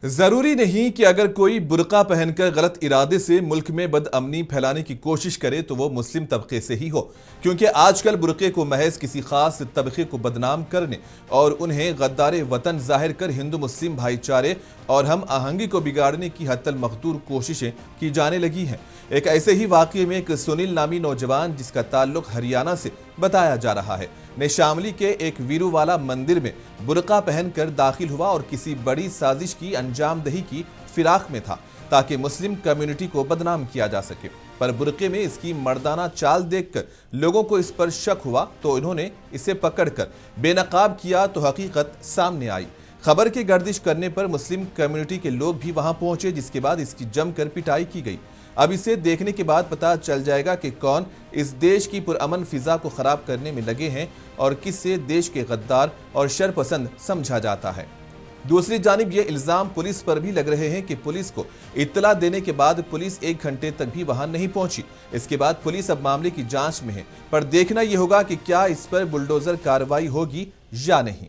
जरूरी नहीं कि अगर कोई बुर्का पहनकर गलत इरादे से मुल्क में बदअमनी फैलाने की कोशिश करे तो वो मुस्लिम तबके से ही हो, क्योंकि आजकल बुर्के को महज किसी खास तबके को बदनाम करने और उन्हें गद्दार वतन जाहिर कर हिंदू मुस्लिम भाईचारे और हम आहंगी को बिगाड़ने की हत्तल मखदूर कोशिशें की जाने लगी हैं। एक ऐसे ही वाक़ये में एक सुनील नामी नौजवान जिसका ताल्लुक हरियाणा से बताया जा रहा है ने शामली के एक वीरूवाला मंदिर में बुर्का पहनकर दाखिल हुआ और किसी बड़ी साजिश की अंजामदही की फिराक में था ताकि मुस्लिम कम्युनिटी को बदनाम किया जा सके। पर बुर्के में इसकी मर्दाना चाल देखकर लोगों को इस पर शक हुआ तो इन्होंने इसे पकड़कर बेनकाब किया तो हकीकत सामने आई। खबर की गर्दिश करने पर मुस्लिम कम्युनिटी के लोग भी वहां पहुंचे, जिसके बाद इसकी जमकर पिटाई की गई। अब इसे देखने के बाद पता चल जाएगा कि कौन इस देश की पुरअमन फिजा को खराब करने में लगे हैं और किससे देश के गद्दार और शरपसंद समझा जाता है। दूसरी जानिब ये इल्जाम पुलिस पर भी लग रहे हैं कि पुलिस को इत्तला देने के बाद पुलिस 1 घंटे तक भी वहां नहीं पहुंची। इसके बाद पुलिस अब मामले की जांच में है, पर देखना यह होगा कि क्या इस पर बुलडोजर कार्रवाई होगी या नहीं।